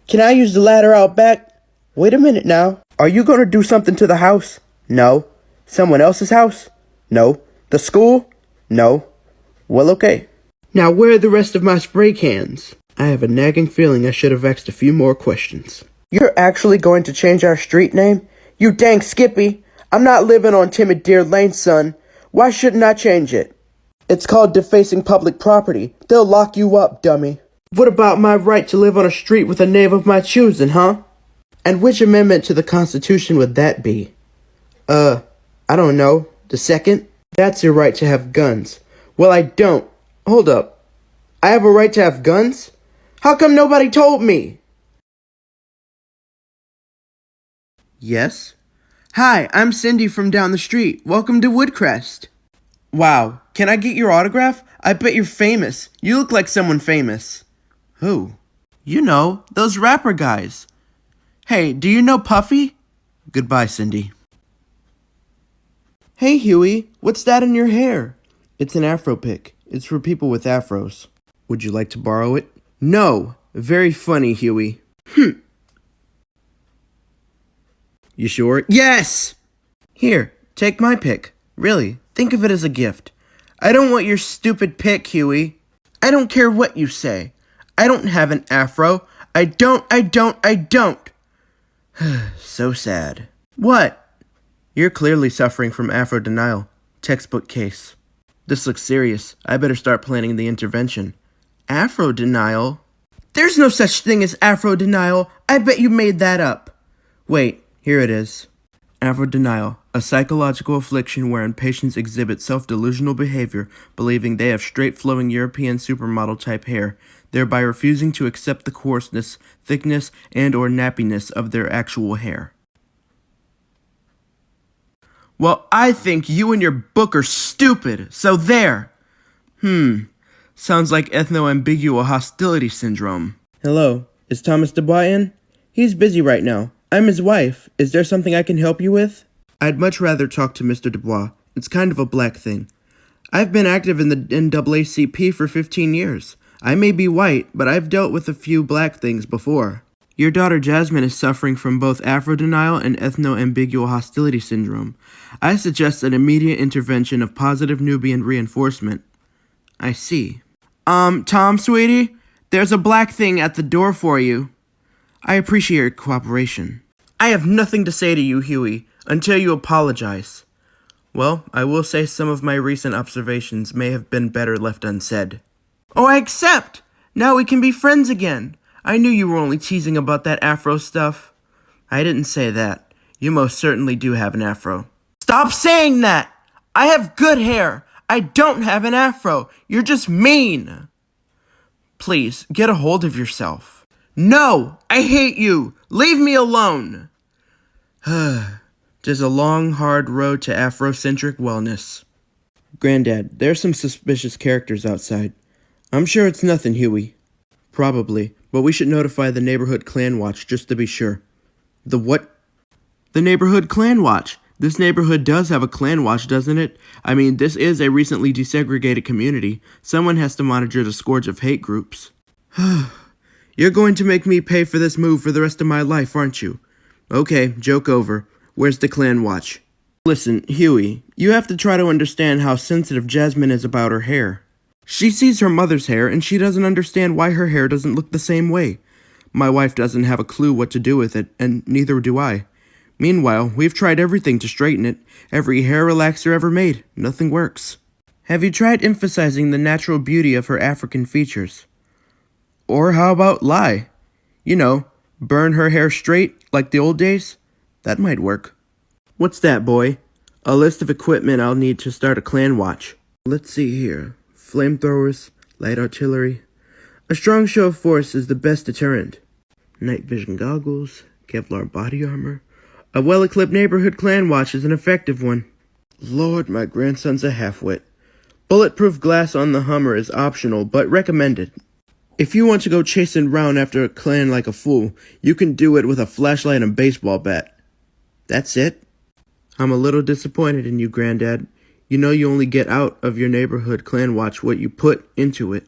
Can I use the ladder out back? Wait a minute now. Are you going to do something to the house? No. Someone else's house? No. The school? No. Well, okay. Now, where are the rest of my spray cans? I have a nagging feeling I should have asked a few more questions. You're actually going to change our street name? You dang Skippy! I'm not living on Timid Deer Lane, son. Why shouldn't I change it? It's called defacing public property. They'll lock you up, dummy. What about my right to live on a street with a name of my choosing, huh? And which amendment to the Constitution would that be? I don't know. The second? That's your right to have guns. Well, I don't. Hold up. I have a right to have guns? How come nobody told me? Yes? Hi, I'm Cindy from down the street. Welcome to Woodcrest. Wow, can I get your autograph? I bet you're famous. You look like someone famous. Who? You know, those rapper guys. Hey, do you know Puffy? Goodbye, Cindy. Hey, Huey, what's that in your hair? It's an Afro pick. It's for people with afros. Would you like to borrow it? No. Very funny, Huey. You sure? Yes! Here, take my pick. Really, think of it as a gift. I don't want your stupid pick, Huey. I don't care what you say. I don't have an afro. I don't. So sad. What? You're clearly suffering from afro denial. Textbook case. This looks serious. I better start planning the intervention. Afro denial? There's no such thing as afro denial. I bet you made that up. Wait, here it is. Afro denial, a psychological affliction wherein patients exhibit self-delusional behavior, believing they have straight-flowing European supermodel-type hair, thereby refusing to accept the coarseness, thickness, and/or nappiness of their actual hair. Well, I think you and your book are stupid, so there! Sounds like ethno-ambigual hostility syndrome. Hello, is Thomas Dubois in? He's busy right now. I'm his wife. Is there something I can help you with? I'd much rather talk to Mr. Dubois. It's kind of a black thing. I've been active in the NAACP for 15 years. I may be white, but I've dealt with a few black things before. Your daughter Jasmine is suffering from both Afro-denial and ethno-ambigual hostility syndrome. I suggest an immediate intervention of positive Nubian reinforcement. I see. Tom, sweetie, there's a black thing at the door for you. I appreciate your cooperation. I have nothing to say to you, Huey, until you apologize. Well, I will say some of my recent observations may have been better left unsaid. Oh, I accept! Now we can be friends again. I knew you were only teasing about that afro stuff. I didn't say that. You most certainly do have an afro. Stop saying that! I have good hair. I don't have an afro. You're just mean. Please, get a hold of yourself. No! I hate you! Leave me alone! There's a long, hard road to Afrocentric wellness. Granddad, there's some suspicious characters outside. I'm sure it's nothing, Huey. Probably, but we should notify the neighborhood clan watch just to be sure. The what? The neighborhood clan watch. This neighborhood does have a clan watch, doesn't it? I mean, this is a recently desegregated community. Someone has to monitor the scourge of hate groups. You're going to make me pay for this move for the rest of my life, aren't you? Okay, joke over. Where's the clan watch? Listen, Huey, you have to try to understand how sensitive Jasmine is about her hair. She sees her mother's hair, and she doesn't understand why her hair doesn't look the same way. My wife doesn't have a clue what to do with it, and neither do I. Meanwhile, we've tried everything to straighten it. Every hair relaxer ever made. Nothing works. Have you tried emphasizing the natural beauty of her African features? Or how about lie? You know, burn her hair straight, like the old days? That might work. What's that, boy? A list of equipment I'll need to start a clan watch. Let's see here. Flamethrowers, light artillery. A strong show of force is the best deterrent. Night vision goggles, Kevlar body armor. A well-equipped neighborhood clan watch is an effective one. Lord, my grandson's a half-wit. Bulletproof glass on the Hummer is optional, but recommended. If you want to go chasing round after a clan like a fool, you can do it with a flashlight and baseball bat. That's it? I'm a little disappointed in you, Granddad. You know you only get out of your neighborhood clan watch what you put into it.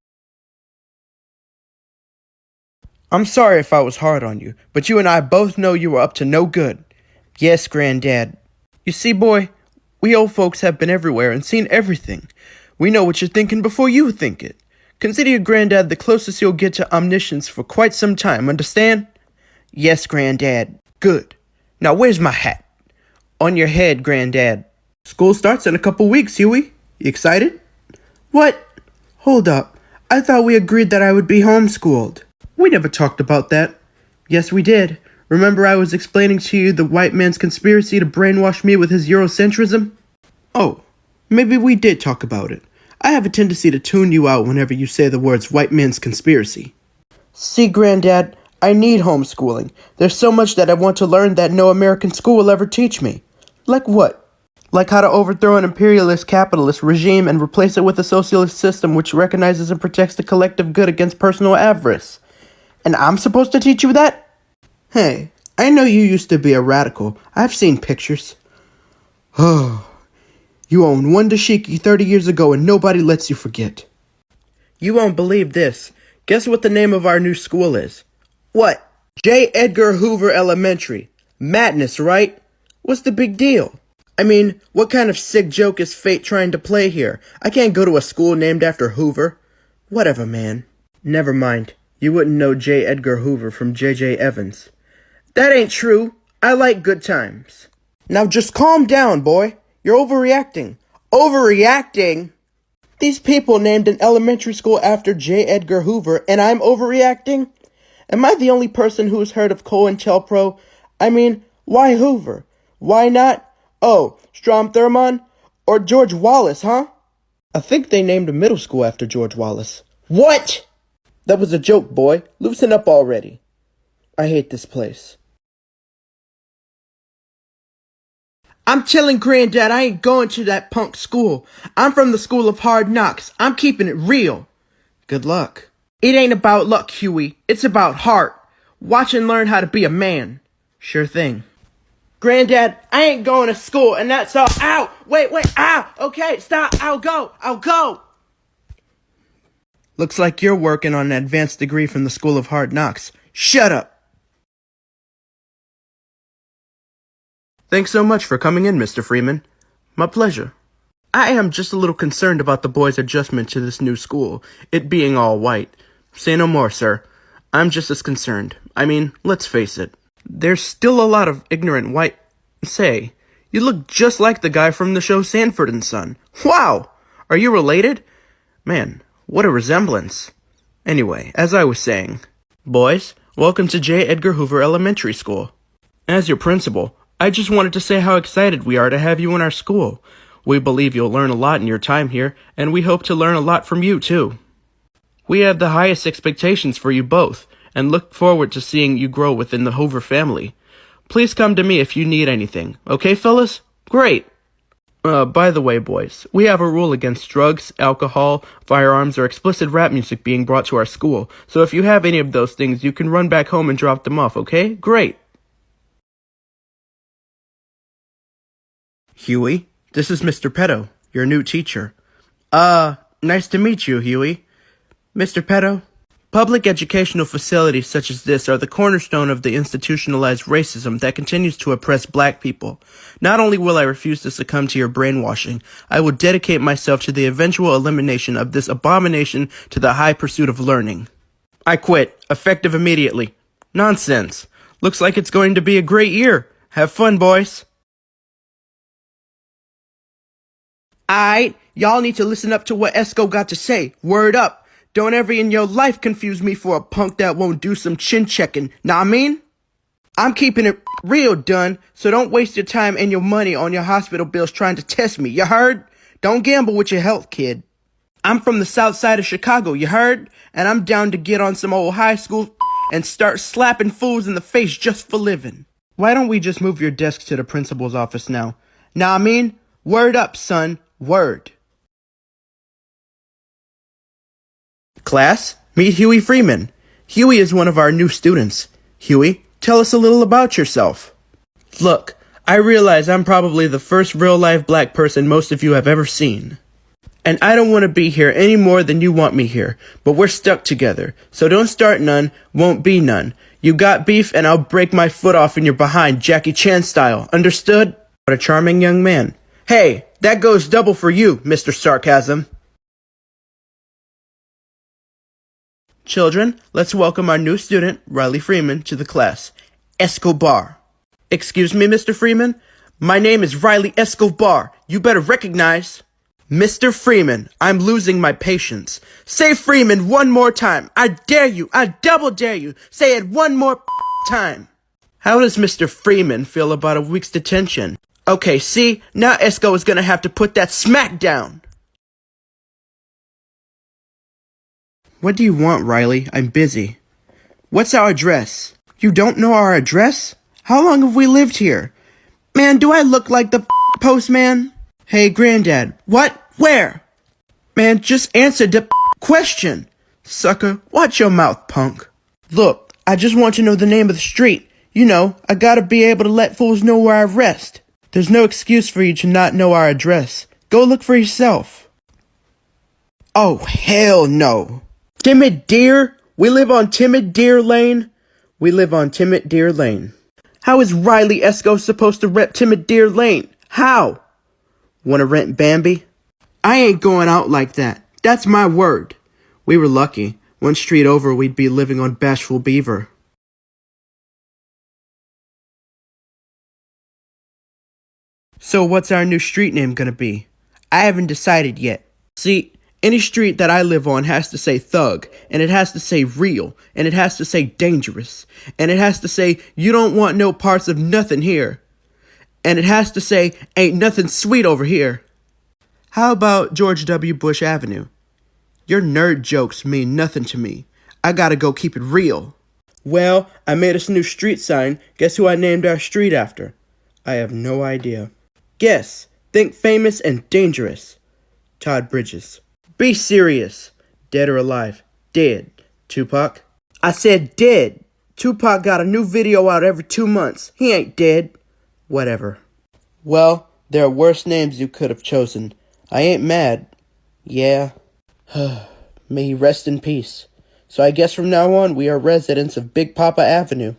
I'm sorry if I was hard on you, but you and I both know you were up to no good. Yes, Granddad. You see, boy, we old folks have been everywhere and seen everything. We know what you're thinking before you think it. Consider your Granddad the closest you'll get to omniscience for quite some time, understand? Yes, Granddad. Good. Now where's my hat? On your head, Granddad. School starts in a couple weeks, Huey. You excited? What? Hold up. I thought we agreed that I would be homeschooled. We never talked about that. Yes, we did. Remember I was explaining to you the white man's conspiracy to brainwash me with his Eurocentrism? Oh, maybe we did talk about it. I have a tendency to tune you out whenever you say the words white man's conspiracy. See, Granddad, I need homeschooling. There's so much that I want to learn that no American school will ever teach me. Like what? Like how to overthrow an imperialist capitalist regime and replace it with a socialist system which recognizes and protects the collective good against personal avarice. And I'm supposed to teach you that? Hey, I know you used to be a radical. I've seen pictures. Oh, you owned one dashiki 30 years ago and nobody lets you forget. You won't believe this. Guess what the name of our new school is? What? J. Edgar Hoover Elementary. Madness, right? What's the big deal? I mean, what kind of sick joke is fate trying to play here? I can't go to a school named after Hoover. Whatever, man. Never mind. You wouldn't know J. Edgar Hoover from J.J. Evans. That ain't true. I like good times. Now just calm down, boy. You're overreacting. Overreacting? These people named an elementary school after J. Edgar Hoover, and I'm overreacting? Am I the only person who's heard of COINTELPRO? I mean, why Hoover? Why not, Strom Thurmond? Or George Wallace, huh? I think they named a middle school after George Wallace. What? That was a joke, boy. Loosen up already. I hate this place. I'm telling Granddad I ain't going to that punk school. I'm from the school of hard knocks. I'm keeping it real. Good luck. It ain't about luck, Huey. It's about heart. Watch and learn how to be a man. Sure thing. Granddad, I ain't going to school, and that's all. Ow! Wait, ow! Okay, stop. I'll go. Looks like you're working on an advanced degree from the School of Hard Knocks. Shut up! Thanks so much for coming in, Mr. Freeman. My pleasure. I am just a little concerned about the boys' adjustment to this new school, it being all white. Say no more, sir. I'm just as concerned. I mean, let's face it. There's still a lot of ignorant white... Say, you look just like the guy from the show Sanford and Son. Wow! Are you related? Man, what a resemblance. Anyway, as I was saying, boys, welcome to J. Edgar Hoover Elementary School. As your principal, I just wanted to say how excited we are to have you in our school. We believe you'll learn a lot in your time here, and we hope to learn a lot from you, too. We have the highest expectations for you both, and look forward to seeing you grow within the Hoover family. Please come to me if you need anything. Okay, fellas? Great! By the way, boys, we have a rule against drugs, alcohol, firearms, or explicit rap music being brought to our school, so if you have any of those things, you can run back home and drop them off, okay? Great! Huey, this is Mr. Petto, your new teacher. Nice to meet you, Huey. Mr. Petto, public educational facilities such as this are the cornerstone of the institutionalized racism that continues to oppress black people. Not only will I refuse to succumb to your brainwashing, I will dedicate myself to the eventual elimination of this abomination to the high pursuit of learning. I quit, effective immediately. Nonsense. Looks like it's going to be a great year. Have fun, boys. Aight, y'all need to listen up to what Esco got to say. Word up. Don't ever in your life confuse me for a punk that won't do some chin checking. Nah, I mean? I'm keeping it real, done, so don't waste your time and your money on your hospital bills trying to test me, you heard? Don't gamble with your health, kid. I'm from the south side of Chicago, you heard? And I'm down to get on some old high school and start slapping fools in the face just for living. Why don't we just move your desk to the principal's office now? Nah, I mean? Word up, son. Word. Class, meet Huey Freeman. Huey is one of our new students. Huey, tell us a little about yourself. Look, I realize I'm probably the first real-life black person most of you have ever seen. And I don't want to be here any more than you want me here, but we're stuck together. So don't start none, won't be none. You got beef and I'll break my foot off in your behind, Jackie Chan style. Understood? What a charming young man. Hey, that goes double for you, Mr. Sarcasm. Children, let's welcome our new student, Riley Freeman, to the class. Escobar. Excuse me, Mr. Freeman? My name is Riley Escobar. You better recognize... Mr. Freeman, I'm losing my patience. Say Freeman one more time. I dare you. I double dare you. Say it one more time. How does Mr. Freeman feel about a week's detention? Okay, see? Now Esco is gonna have to put that smack down. What do you want, Riley? I'm busy. What's our address? You don't know our address? How long have we lived here? Man, do I look like the postman? Hey, Granddad. What? Where? Man, just answer the question. Sucker, watch your mouth, punk. Look, I just want to know the name of the street. You know, I gotta be able to let fools know where I rest. There's no excuse for you to not know our address. Go look for yourself. Oh, hell no. Timid Deer? We live on Timid Deer Lane? We live on Timid Deer Lane. How is Riley Esco supposed to rep Timid Deer Lane? How? Wanna rent Bambi? I ain't going out like that. That's my word. We were lucky. One street over, we'd be living on Bashful Beaver. So what's our new street name gonna be? I haven't decided yet. See, any street that I live on has to say thug, and it has to say real, and it has to say dangerous, and it has to say you don't want no parts of nothing here, and it has to say ain't nothing sweet over here. How about George W. Bush Avenue? Your nerd jokes mean nothing to me. I gotta go keep it real. Well, I made us a new street sign. Guess who I named our street after? I have no idea. Guess. Think famous and dangerous. Todd Bridges. Be serious. Dead or alive? Dead. Tupac? I said dead. Tupac got a new video out every 2 months. He ain't dead. Whatever. Well, there are worse names you could have chosen. I ain't mad. Yeah. May he rest in peace. So I guess from now on, we are residents of Big Papa Avenue.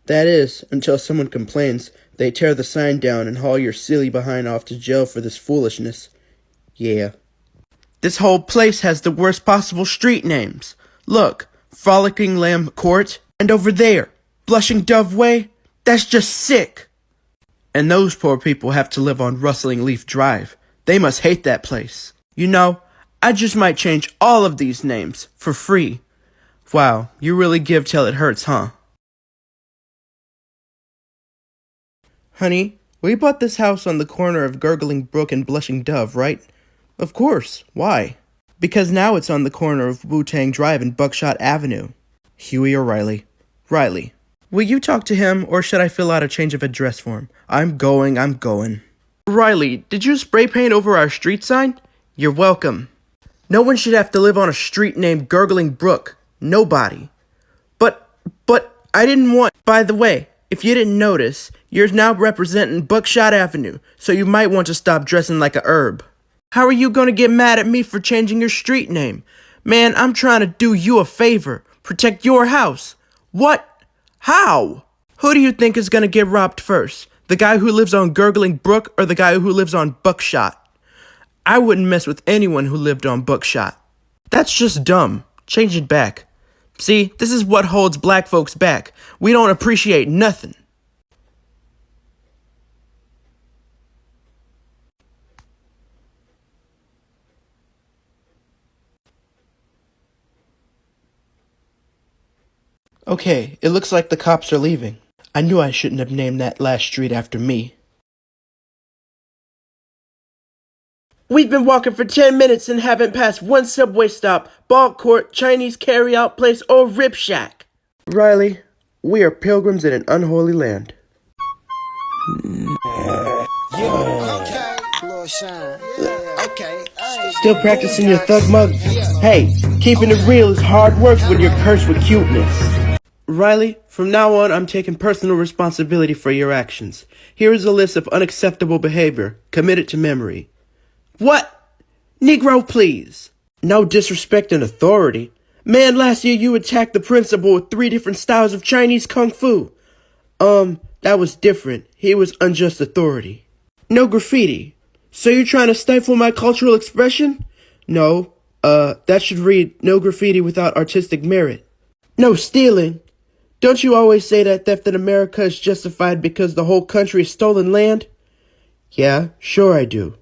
That is, until someone complains, they tear the sign down and haul your silly behind off to jail for this foolishness. Yeah. This whole place has the worst possible street names. Look, Frolicking Lamb Court, and over there, Blushing Dove Way. That's just sick. And those poor people have to live on Rustling Leaf Drive. They must hate that place. You know, I just might change all of these names for free. Wow, you really give till it hurts, huh? Honey, we bought this house on the corner of Gurgling Brook and Blushing Dove, right? Of course. Why? Because now it's on the corner of Wu-Tang Drive and Buckshot Avenue. Huey or Riley? Riley. Will you talk to him, or should I fill out a change of address form? I'm going. Riley, did you spray paint over our street sign? You're welcome. No one should have to live on a street named Gurgling Brook. Nobody. But I didn't want... By the way, if you didn't notice, you're now representing Buckshot Avenue, so you might want to stop dressing like a herb. How are you gonna get mad at me for changing your street name? Man, I'm trying to do you a favor. Protect your house. What? How? Who do you think is gonna get robbed first? The guy who lives on Gurgling Brook or the guy who lives on Buckshot? I wouldn't mess with anyone who lived on Buckshot. That's just dumb. Change it back. See, this is what holds black folks back. We don't appreciate nothing. Okay, it looks like the cops are leaving. I knew I shouldn't have named that last street after me. We've been walking for 10 minutes and haven't passed one subway stop, ball court, Chinese carry-out place, or rib shack. Riley, we are pilgrims in an unholy land. Still practicing your thug mug? Hey, keeping it real is hard work when you're cursed with cuteness. Riley, from now on, I'm taking personal responsibility for your actions. Here is a list of unacceptable behavior. Commit it to memory. What? Negro, please. No disrespect and authority. Man, last year you attacked the principal with 3 different styles of Chinese Kung Fu. That was different. He was unjust authority. No graffiti. So you're trying to stifle my cultural expression? No. That should read, no graffiti without artistic merit. No stealing. Don't you always say that theft in America is justified because the whole country is stolen land? Yeah, sure I do.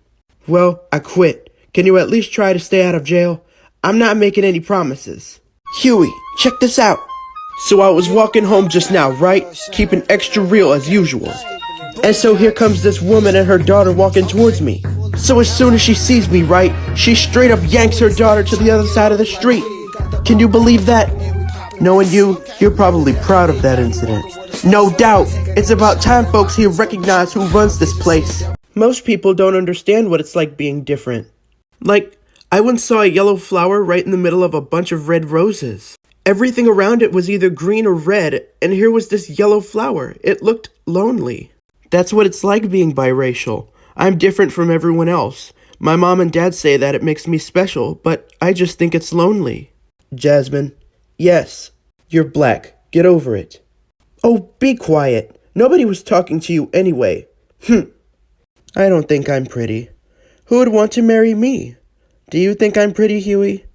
Well, I quit. Can you at least try to stay out of jail? I'm not making any promises. Huey, check this out. So I was walking home just now, right? Keeping extra real as usual. And so here comes this woman and her daughter walking towards me. So as soon as she sees me, right, she straight up yanks her daughter to the other side of the street. Can you believe that? Knowing you, you're probably proud of that incident. No doubt. It's about time folks here recognize who runs this place. Most people don't understand what it's like being different. Like, I once saw a yellow flower right in the middle of a bunch of red roses. Everything around it was either green or red, and here was this yellow flower. It looked lonely. That's what it's like being biracial. I'm different from everyone else. My mom and dad say that it makes me special, but I just think it's lonely. Jasmine, yes, you're black. Get over it. Oh, be quiet. Nobody was talking to you anyway. I don't think I'm pretty. Who would want to marry me? Do you think I'm pretty, Huey?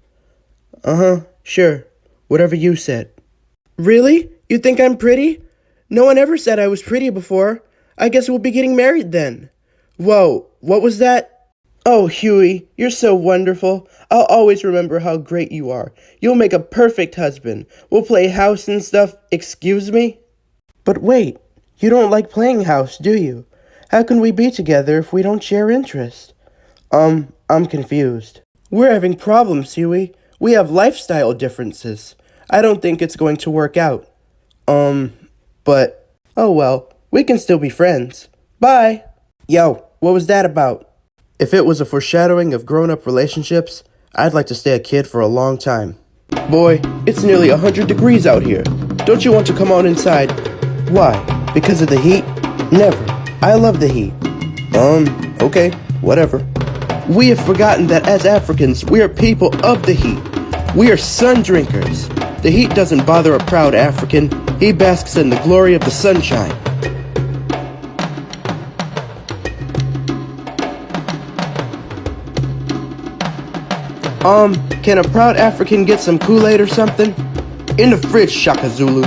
Uh-huh, sure. Whatever you said. Really? You think I'm pretty? No one ever said I was pretty before. I guess we'll be getting married then. Whoa, what was that? Oh, Huey, you're so wonderful. I'll always remember how great you are. You'll make a perfect husband. We'll play house and stuff. Excuse me? But wait, you don't like playing house, do you? How can we be together if we don't share interest? I'm confused. We're having problems, Huey. We have lifestyle differences. I don't think it's going to work out. But, oh well, we can still be friends. Bye! Yo, what was that about? If it was a foreshadowing of grown-up relationships, I'd like to stay a kid for a long time. Boy, it's nearly 100 degrees out here. Don't you want to come on inside? Why? Because of the heat? Never. I love the heat. Okay, whatever. We have forgotten that as Africans, we are people of the heat. We are sun drinkers. The heat doesn't bother a proud African. He basks in the glory of the sunshine. Can a proud African get some Kool-Aid or something? In the fridge, Shaka Zulu.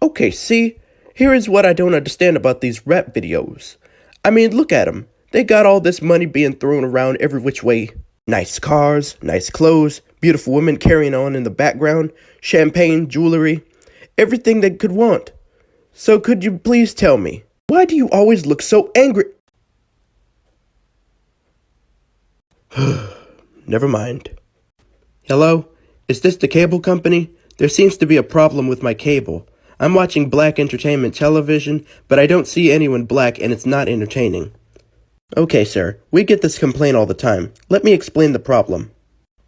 Okay, see? Here is what I don't understand about these rap videos. I mean, look at them. They got all this money being thrown around every which way. Nice cars, nice clothes, beautiful women carrying on in the background, champagne, jewelry, everything they could want. So could you please tell me, why do you always look so angry? Never mind. Hello? Is this the cable company? There seems to be a problem with my cable. I'm watching black entertainment television, but I don't see anyone black and it's not entertaining. Okay, sir. We get this complaint all the time. Let me explain the problem.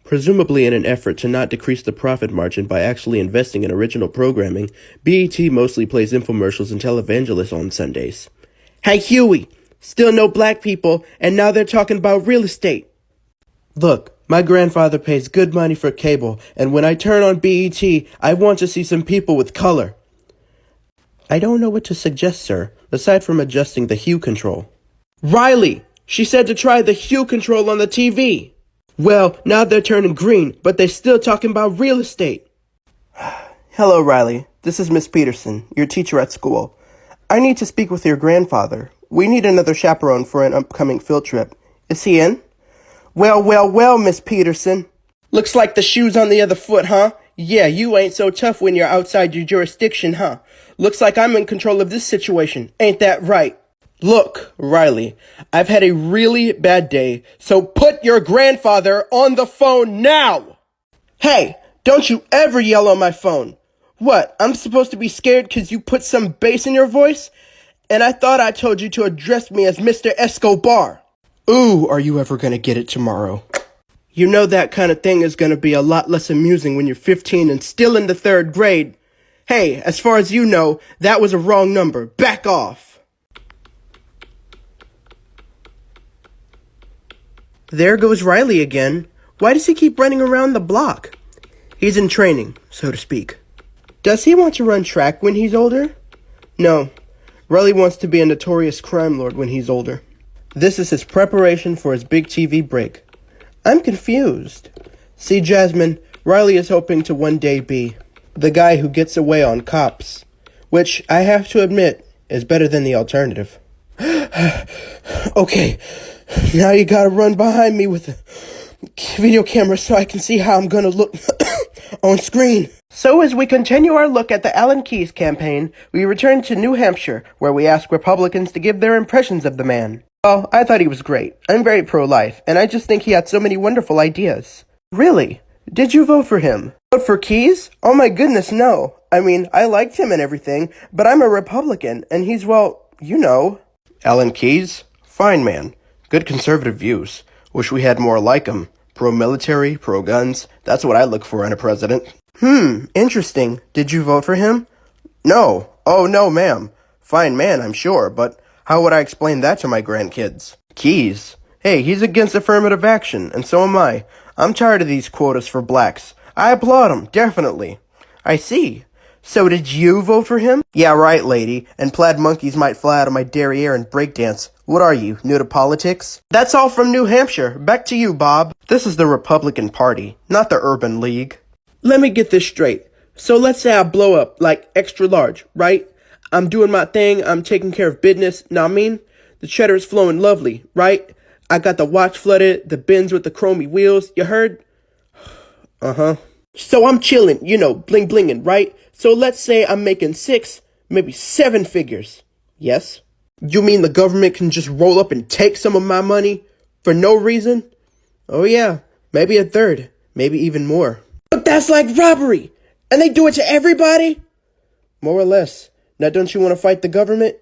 Presumably in an effort to not decrease the profit margin by actually investing in original programming, BET mostly plays infomercials and televangelists on Sundays. Hey, Huey! Still no black people, and now they're talking about real estate. Look, my grandfather pays good money for cable, and when I turn on BET, I want to see some people with color. I don't know what to suggest, sir, aside from adjusting the hue control. Riley! She said to try the hue control on the TV. Well, now they're turning green, but they're still talking about real estate. Hello, Riley. This is Miss Peterson, your teacher at school. I need to speak with your grandfather. We need another chaperone for an upcoming field trip. Is he in? Well, Miss Peterson. Looks like the shoe's on the other foot, huh? Yeah, you ain't so tough when you're outside your jurisdiction, huh? Looks like I'm in control of this situation. Ain't that right? Look, Riley, I've had a really bad day, so put your grandfather on the phone now! Hey, don't you ever yell on my phone. What, I'm supposed to be scared because you put some bass in your voice? And I thought I told you to address me as Mr. Escobar. Ooh, are you ever gonna get it tomorrow? You know that kind of thing is gonna be a lot less amusing when you're 15 and still in the 3rd grade. Hey, as far as you know, that was a wrong number. Back off. There goes Riley again. Why does he keep running around the block? He's in training, so to speak. Does he want to run track when he's older? No. Riley wants to be a notorious crime lord when he's older. This is his preparation for his big TV break. I'm confused. See, Jasmine, Riley is hoping to one day be the guy who gets away on cops, which I have to admit is better than the alternative. Okay, now you gotta run behind me with a video camera so I can see how I'm gonna look on screen. So as we continue our look at the Allen Keyes campaign, we return to New Hampshire, where we ask Republicans to give their impressions of the man. Well, I thought he was great. I'm very pro-life, and I just think he had so many wonderful ideas. Really? Did you vote for him? Vote for Keyes? Oh my goodness, no. I mean, I liked him and everything, but I'm a Republican, and he's, well, you know. Allen Keyes? Fine man. Good conservative views. Wish we had more like him. Pro-military, pro-guns. That's what I look for in a president. Interesting. Did you vote for him? No. Oh, no, ma'am. Fine man, I'm sure, but how would I explain that to my grandkids? Keyes? Hey, he's against affirmative action, and so am I. I'm tired of these quotas for blacks. I applaud him, definitely. I see. So did you vote for him? Yeah, right, lady. And plaid monkeys might fly out of my derriere and breakdance. What are you, new to politics? That's all from New Hampshire. Back to you, Bob. This is the Republican Party, not the Urban League. Let me get this straight. So let's say I blow up, like, extra large, right? I'm doing my thing, I'm taking care of business, know what I mean? The cheddar is flowing lovely, right? I got the watch flooded, the bins with the chromey wheels, you heard? Uh-huh. So I'm chilling, you know, bling-blinging, right? So let's say I'm making 6, maybe 7 figures. Yes? You mean the government can just roll up and take some of my money? For no reason? Oh yeah, maybe a third, maybe even more. But that's like robbery! And they do it to everybody? More or less. Now don't you want to fight the government?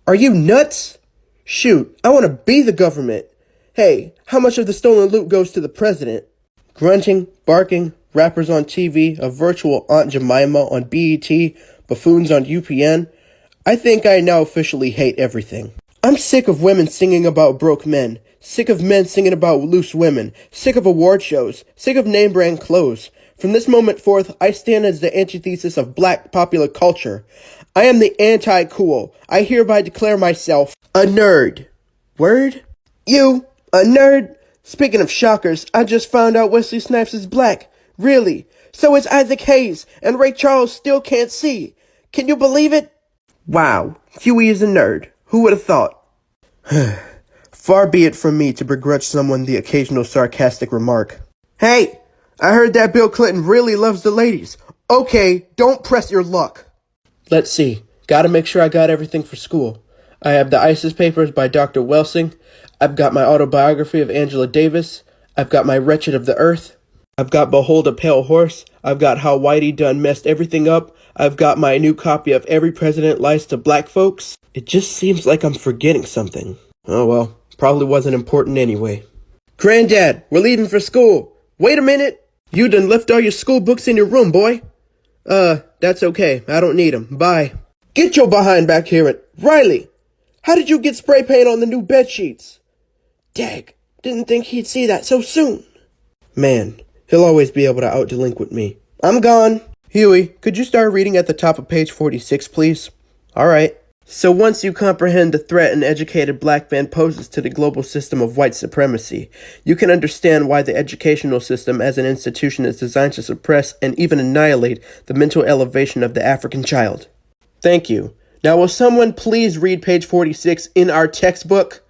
Are you nuts? Shoot, I want to be the government. Hey, how much of the stolen loot goes to the president? Grunting, barking, rappers on TV, a virtual Aunt Jemima on BET, buffoons on UPN. I think I now officially hate everything. I'm sick of women singing about broke men, sick of men singing about loose women, sick of award shows, sick of name brand clothes. From this moment forth, I stand as the antithesis of black popular culture. I am the anti-cool. I hereby declare myself a nerd. Word? You, a nerd? Speaking of shockers, I just found out Wesley Snipes is black. Really? So is Isaac Hayes, and Ray Charles still can't see. Can you believe it? Wow, Huey is a nerd. Who would have thought? Far be it from me to begrudge someone the occasional sarcastic remark. Hey, I heard that Bill Clinton really loves the ladies. Okay, don't press your luck. Let's see. Gotta make sure I got everything for school. I have the ISIS papers by Dr. Welsing. I've got my autobiography of Angela Davis. I've got my Wretched of the Earth. I've got Behold a Pale Horse. I've got How Whitey Done Messed Everything Up. I've got my new copy of Every President Lies to Black Folks. It just seems like I'm forgetting something. Oh well, probably wasn't important anyway. Granddad, we're leaving for school. Wait a minute. You done left all your school books in your room, boy. That's okay. I don't need them. Bye. Get your behind back here and... Riley! How did you get spray paint on the new bed sheets? Dag, didn't think he'd see that so soon. Man, he'll always be able to out-delinquent me. I'm gone. Huey, could you start reading at the top of page 46, please? Alright. So once you comprehend the threat an educated black man poses to the global system of white supremacy, you can understand why the educational system as an institution is designed to suppress and even annihilate the mental elevation of the African child. Thank you. Now will someone please read page 46 in our textbook?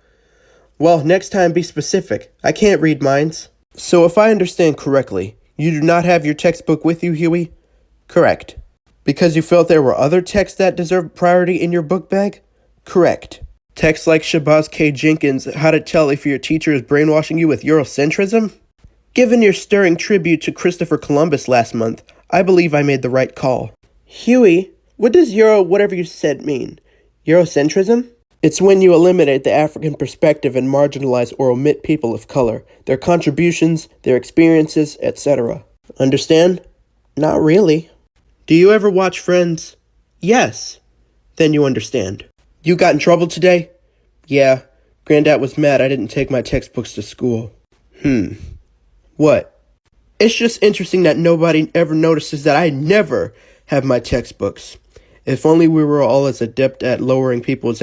Well, next time be specific. I can't read minds. So if I understand correctly, you do not have your textbook with you, Huey? Correct. Because you felt there were other texts that deserved priority in your book bag? Correct. Texts like Shabazz K. Jenkins' How to Tell If Your Teacher is Brainwashing You with Eurocentrism? Given your stirring tribute to Christopher Columbus last month, I believe I made the right call. Huey, what does Euro whatever you said mean? Eurocentrism? It's when you eliminate the African perspective and marginalize or omit people of color, their contributions, their experiences, etc. Understand? Not really. Do you ever watch Friends? Yes. Then you understand. You got in trouble today? Yeah. Granddad was mad I didn't take my textbooks to school. What? It's just interesting that nobody ever notices that I never have my textbooks. If only we were all as adept at lowering people's